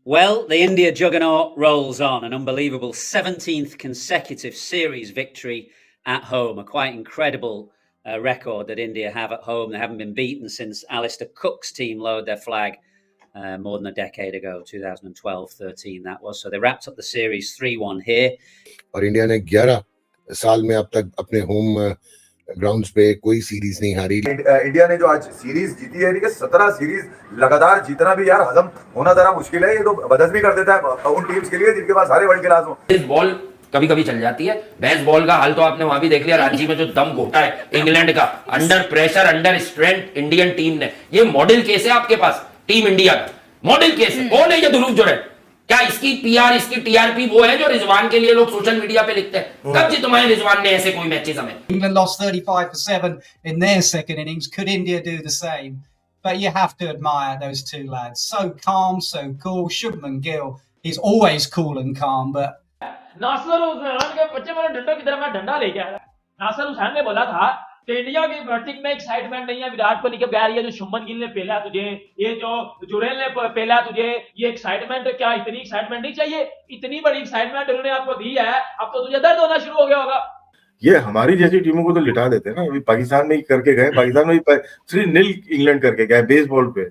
Well, the India juggernaut rolls on, an unbelievable 17th consecutive series victory at home, a quite incredible record that India have at home. They haven't been beaten since Alistair Cook's team lowered their flag more than a decade ago, 2012-13 that was. So they wrapped up the series 3-1 here. और India ने 11 साल में अब तक अपने home grounds पे कोई series नहीं हारी। इंडिया ने जो आज सीरीज जीती है, 17 सीरीज लगातार जीतना भी यार हजम होना जरा मुश्किल है। ये तो बदस भी कर देता है उन टीम्स के लिए जिनके पास सारे वर्ल्ड क्लास हो। इस बॉल कभी कभी चल जाती है। बेस बॉल का हाल तो आपने वहां भी देख लिया, रांची में जो दम घोटा है इंग्लैंड का, under pressure under strength Indian team ने। ये मॉडल केस है आपके पास टीम इंडिया का, मॉडल केस है। कौन है ये ध्रुव जुरैल? क्या इसकी पीआर इसकी टीआरपी वो है जो रिजवान के लिए लोग सोशल मीडिया पे लिखते हैं? कब जितवाए रिजवान ने ऐसे कोई मैचेस हमें? England lost 35 for 7 in their second innings. Could India do the same? But you have to admire those two lads. So calm, so cool. Shubman Gill, he's always cool and calm, but Nasir Hussain के बच्चे वाले डंडों की तरह मैं डंडा लेके आया। नासिर हुसैन ने बोला था कि इंडिया की बैटिंग में एक्साइटमेंट नहीं है, विराट कोहली के प्यार, ये जो शुभमन गिल ने पेला तुझे, ये जो जुरेल ने पेला तुझे, ये एक्साइटमेंट क्या? इतनी एक्साइटमेंट नहीं चाहिए। इतनी बड़ी एक्साइटमेंट उन्होंने आपको दी है, अब तो तुझे दर्द होना शुरू हो गया होगा। ये हमारी जैसी टीमों को तो लिटा देते हैं ना। अभी पाकिस्तान में ही करके गए, पाकिस्तान में 3-0 इंग्लैंड करके गए बेसबॉल पे।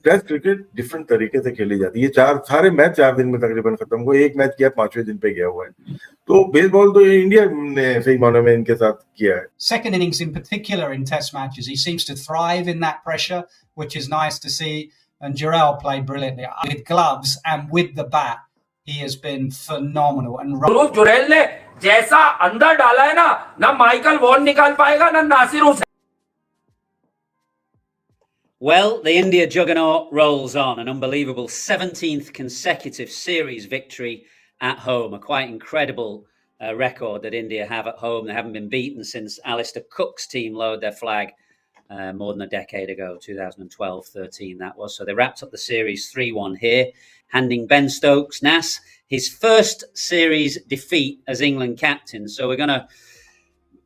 टेस्ट क्रिकेट डिफरेंट तरीके से खेली जाती है। सारे मैच 4 दिन में तकरीबन खत्म हुए। एक मैच किया 5वें दिन पे गया हुआ है। तो बेसबॉल तो इंडिया ने सही मानों में इनके साथ किया है। second innings in particular in test matches, he seems to thrive in that pressure, which is nice to see. And Jarrell played brilliantly with gloves and with the bat. He has been phenomenal. And ध्रुव जुरैल ने जैसा अंदर डाला है ना Michael Vaughan निकाल पाएगा ना Nasir Hussain. Well, the India juggernaut rolls on, an unbelievable 17th consecutive series victory at home, a quite incredible record that India have at home. They haven't been beaten since Alistair Cook's team lowered their flag more than a decade ago, 2012-13 that was. So they wrapped up the series 3-1 here, handing Ben Stokes, Nas, his first series defeat as England captain. So we're going to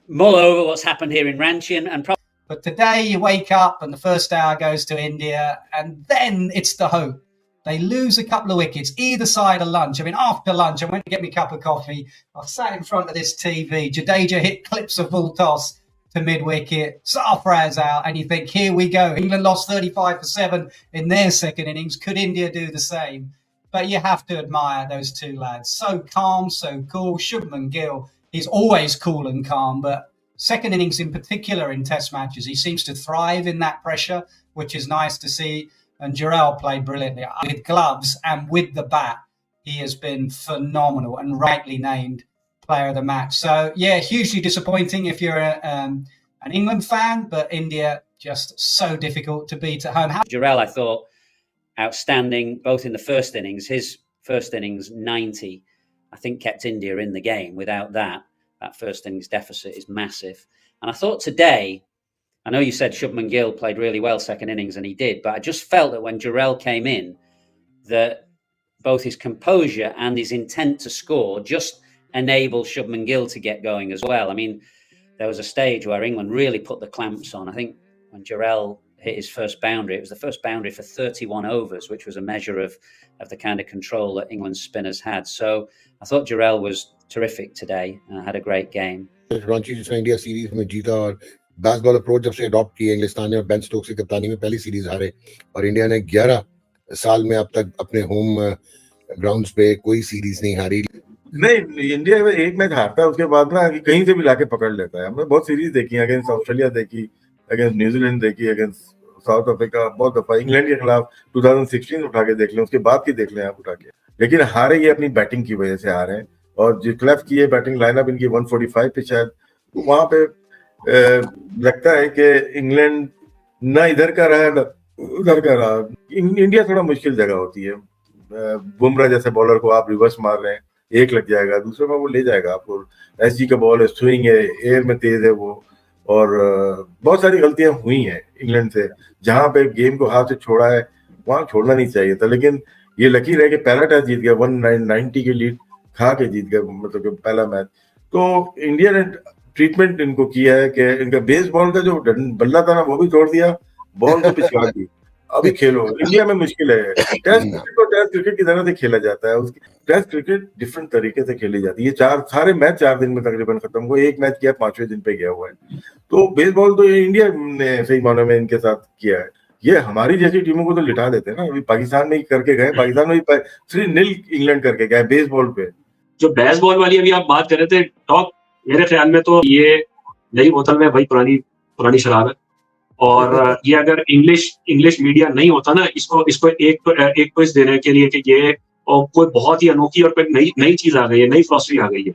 mull over what's happened here in Ranchi and probably. But today you wake up and the first hour goes to India, and then it's the hope. They lose a couple of wickets either side of lunch. I mean, after lunch, I went to get me a cup of coffee. I sat in front of this TV. Jadeja hit clips of full toss to mid-wicket. Sarfaraz out, and you think, here we go. England lost 35 for 7 in their second innings. Could India do the same? But you have to admire those two lads. So calm, so cool. Shubman Gill, he's always cool and calm, but second innings in particular in test matches, he seems to thrive in that pressure, which is nice to see. And Jarrell played brilliantly with gloves and with the bat. He has been phenomenal and rightly named player of the match. So, yeah, hugely disappointing if you're an England fan, but India just so difficult to beat at home. Jarrell, I thought, outstanding, both in the first innings. His first innings, 90, I think kept India in the game. Without that first innings deficit is massive. And I thought today, I know you said Shubman Gill played really well second innings, and he did, but I just felt that when Jarrell came in, that both his composure and his intent to score just enabled Shubman Gill to get going as well. I mean, there was a stage where England really put the clamps on. I think when Jarrell hit his first boundary, it was the first boundary for 31 overs, which was a measure of the kind of control that England's spinners had. So I thought Jarrell was terrific today and had a great game. Ranchi जिसमें India series में जीता और बैस ball approach जब से adopt की इंग्लिस्तान ने और Ben Stokes की कप्तानी में पहली सीरीज हारे, और इंडिया ने 11 साल में अब तक अपने होम ग्राउंड्स पे कोई सीरीज नहीं हारी। नहीं, इंडिया में एक मैच हारता है उसके बाद ना कहीं से भी लाके पकड़ लेता है। हमने बहुत सीरीज देखी, अगेंस्ट ऑस्ट्रेलिया देखी, अगेंस्ट न्यूजीलैंड देखी, अगेंस्ट साउथ अफ्रीका, बहुत दफा इंग्लैंड के खिलाफ 2016 उठा के देख लें, उसके बाद की देख लें आप उठा के। लेकिन हारे ये अपनी बैटिंग की वजह से हारे हैं, और जो क्लेफ की है बैटिंग लाइनअप इनकी 145 पे शायद, वहां पे लगता है कि इंग्लैंड ना इधर का रहा ना उधर का रहा। इंडिया थोड़ा मुश्किल जगह होती है। बुमराह जैसे बॉलर को आप रिवर्स मार रहे हैं, एक लग जाएगा, दूसरे में वो ले जाएगा आपको। एसजी का बॉल है, स्विंग है, एयर में तेज है वो, और बहुत सारी गलतियां हुई हैं इंग्लैंड से। जहां पे गेम को हाथ से छोड़ा है वहां छोड़ना नहीं चाहिए था, लेकिन ये लकीर है कि पहला टेस्ट जीत गया, 190 की लीड खा के जीत गया, मतलब कि पहला मैच। तो इंडिया ने ट्रीटमेंट इनको किया है कि इनका बेस बॉल का जो बल्ला था ना वो भी तोड़ दिया, बॉल तो पिछवा दी। अभी खेलो। इंडिया में मुश्किल है, टेस्ट क्रिकेट को टेस्ट क्रिकेट की तरह से खेला जाता है, उसकी टेस्ट क्रिकेट डिफरेंट तरीके से खेली जाती है। सारे मैच 4 दिन में तकरीबन खत्म हुए, एक मैच किया 5वें दिन पे गया हुआ है। तो बेसबॉल तो ये इंडिया ने सही मानों में इनके साथ किया है। ये हमारी जैसी टीमों को तो लिटा देते हैं ना। अभी पाकिस्तान में ही करके गए, पाकिस्तान में 3-0 इंग्लैंड करके गए बेसबॉल पे। जो बेसबॉल वाली अभी आप बात कर रहे थे टॉप, मेरे ख्याल में तो ये नई बोतल में वही पुरानी शराब है। और ये अगर इंग्लिश मीडिया नहीं होता ना इसको एक ट्विस्ट देने के लिए कि ये कोई बहुत ही अनोखी और कोई नई चीज आ गई है, नई फिलॉसफी आ गई है,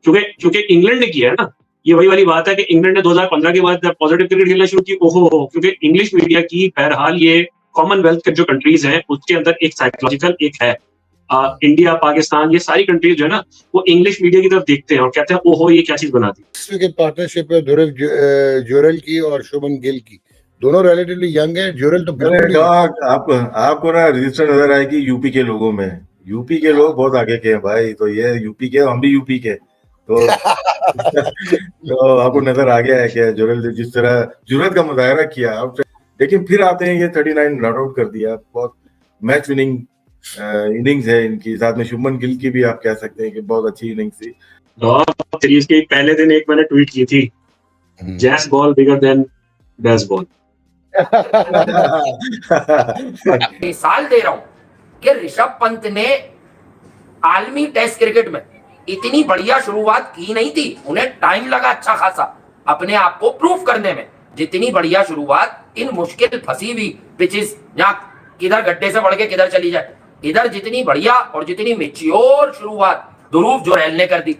क्योंकि इंग्लैंड ने किया है ना। ये वही वाली बात है कि इंग्लैंड ने 2015 के बाद पॉजिटिव क्रिकेट खेलना शुरू की, ओहो, क्योंकि इंग्लिश मीडिया की बहरहाल ये कॉमनवेल्थ के जो कंट्रीज हैं उसके अंदर एक साइकोलॉजिकल एक है। इंडिया, पाकिस्तान, ये सारी कंट्रीज जो है ना वो इंग्लिश मीडिया की तरफ देखते हैं और कहते हैं ओहो ये क्या चीज बना दी। इस विकेट पार्टनरशिप है ध्रुव जुरैल की और शुभमन गिल की, दोनों रिलेटिवली यंग है। जुरैल तो आपको ना रजिस्टर नजर आएगी यूपी के लोगों में। यूपी के लोग बहुत आगे के हैं भाई, तो ये यूपी के, हम भी यूपी के, तो तो आपको नजर आ गया है कि जुरैल ने जिस तरह जुर्रत का मुजाहरा किया। लेकिन फिर आते हैं ये 39 नॉट आउट कर दिया, बहुत मैच विनिंग इनिंग्स है इनकी। साथ में शुभमन गिल की भी आप कह सकते हैं कि बहुत अच्छी इनिंग्स थी। सीरीज के पहले दिन एक मैंने ट्वीट की थी, जैस बॉल बिगर देन बेसबॉल। मिसाल दे रहा हूं कि ऋषभ पंत ने आलमी टेस्ट क्रिकेट में इतनी बढ़िया शुरुआत की नहीं थी, उन्हें टाइम लगा अच्छा खासा अपने आप को प्रूफ करने में। जितनी बढ़िया शुरुआत इन मुश्किल फंसी हुई पिचेस, जहां किधर गड्ढे से बढ़ के किधर चली जाए, इधर जितनी बढ़िया और जितनी मैच्योर शुरुआत ध्रुव जुरैल ने कर दी,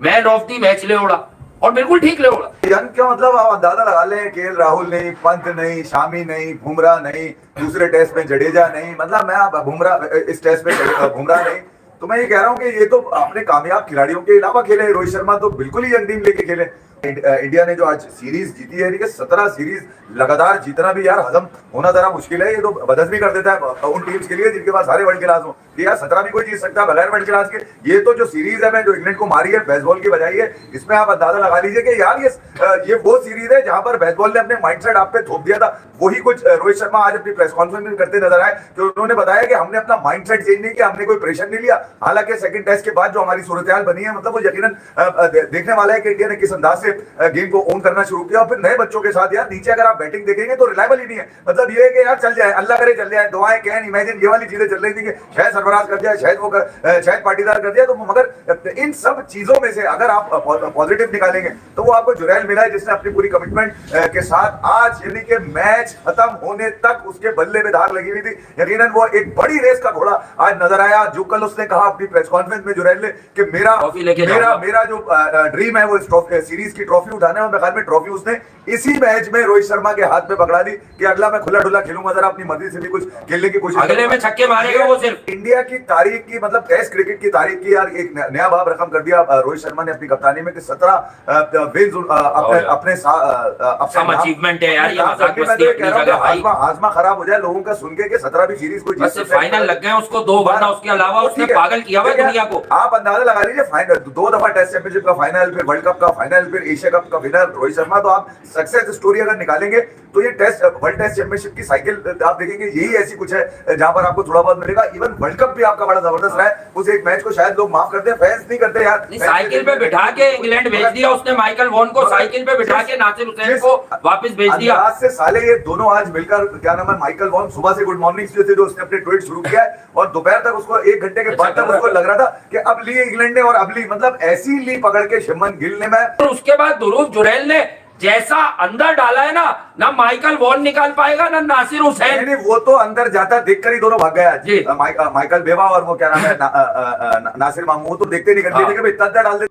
मैन ऑफ द मैच ले उड़ा और बिल्कुल ठीक ले उड़ा। यंग क्या मतलब, आप अंदाजा लगा लें, केएल राहुल नहीं, पंत नहीं, शामी नहीं, बुमराह नहीं, दूसरे टेस्ट में जडेजा नहीं, मतलब मैं बुमराह इस टेस्ट में बुमराह नहीं, तो मैं ये कह रहा हूँ कि ये तो अपने कामयाब खिलाड़ियों के अलावा खेले। रोहित शर्मा तो बिल्कुल ही यंग टीम लेके खेले। इंडिया ने जो आज सीरीज जीती है, 17 सीरीज लगातार जीतना भी यार हजम होना जरा मुश्किल है। ये तो बदहजमी कर देता है उन टीम्स के लिए जिनके पास सारे वर्ल्ड क्लास हो कि यार 17 भी कोई जीत सकता है बगैर वर्ल्ड क्लास के। ये तो जो सीरीज है मैं जो इंग्लैंड को मारी है बेसबॉल की बजाई है, इसमें आप अंदाजा लगा लीजिए कि यार ये वो सीरीज है जहां पर बेसबॉल ने अपने माइंडसेट आप पे थोप दिया था। वही कुछ रोहित शर्मा आज अपनी प्रेस कॉन्फ्रेंस में करते नजर आए कि उन्होंने बताया कि हमने अपना माइंडसेट चेंज नहीं किया, हमने कोई प्रेशर नहीं लिया। हालांकि सेकंड टेस्ट के बाद जो हमारी सूरत-ए-हाल बनी है, मतलब वो यकीनन देखने वाला है कि इंडिया ने किस अंदाज से गेम को ऑन करना शुरू किया। और फिर नए बच्चों के साथ यार नीचे अगर आप बैटिंग देखेंगे तो रिलायबल ही नहीं है। मतलब ये है कि यार चल जाए, अल्लाह करे चल जाए, दुआएं कैन इमेजिन ये वाली चीजें चल रही थी कि शायद सरफराज कर दिया, शायद पाटीदार कर दिया। तो मगर इन सब चीजों में से अगर आप पॉजिटिव निकालेंगे तो वो आपको जुरैल मिला है जिसने अपनी पूरी कमिटमेंट के साथ आज यानी कि मैच खत्म होने तक उसके बल्ले में धार लगी हुई थी। यकीनन वो एक बड़ी रेस का घोड़ा आज नजर आया। जो कल उसने कहा अपनी प्रेस कॉन्फ्रेंस में जुरैल ने कि मेरा जो ड्रीम है वो इस सीरीज की ट्रॉफी उठाना है। और मेरे ख्याल में ट्रॉफी उसने इसी मैच में रोहित शर्मा के हाथ में पकड़ा दी कि अगला मैं खुला ढुला खेलूंगा, जरा अपनी मर्जी से भी कुछ खेलने की कोशिश, अगले में छक्के मारेगा वो सिर्फ। इंडिया की तारीख की, मतलब टेस्ट क्रिकेट की तारीख की यार एक नया बाब रकम कर दिया रोहित शर्मा ने अपनी कप्तानी में कि 17 विन्स अपने अचीवमेंट है यार। आजमा खराब हो जाए लोगों का सुन के 17 भी सीरीज कोई जीत, फाइनल लग गए उसको 2 बार, उसके अलावा उसने पागल किया हुआ दुनिया को। आप अंदाजा लगा लीजिए, फाइनल 2 दफा टेस्ट चैंपियनशिप का फाइनल, फिर वर्ल्ड कप का फाइनल, फिर एशिया कप का विनर रोहित शर्मा। तो आप सक्सेस स्टोरी अगर निकालेंगे तो ये वर्ल्ड टेस्ट चैंपियनशिप की साइकिल आप देखेंगे यही ऐसी कुछ है जहां पर आपको थोड़ा बहुत मिलेगा। इवन वर्ल्ड कप भी आपका बड़ा जबरदस्त रहा है। उस एक मैच को शायद लोग माफ करते हैं, फैंस नहीं करते यार। साइकिल पे बिठा के इंग्लैंड भेज दिया उसने, माइकल वॉन को साइकिल पे बिठा के नासिर हुसैन को वापस भेज दिया। आज से साले ये दोनों आज मिलकर, क्या नाम है, माइकल वॉन सुबह से गुड मॉर्निंग जो उसने अपने ट्वीट शुरू किया है और दोपहर तक उसको 1 घंटे के बाद तक उसको लग रहा था कि अब ली इंग्लैंड ने और अब ली, मतलब ऐसी ली पकड़ के शुभमन गिल ने। मैं उसके बाद ध्रुव जुरैल ने जैसा अंदर डाला है ना माइकल वॉन निकाल पाएगा ना नासिर हुसैन। नहीं, वो तो अंदर जाता देखकर ही दोनों भाग गया। माइकल बेवा और वो क्या नाम है नासिर मामू, तो देखते नहीं करते थे कि इतना डाल दे।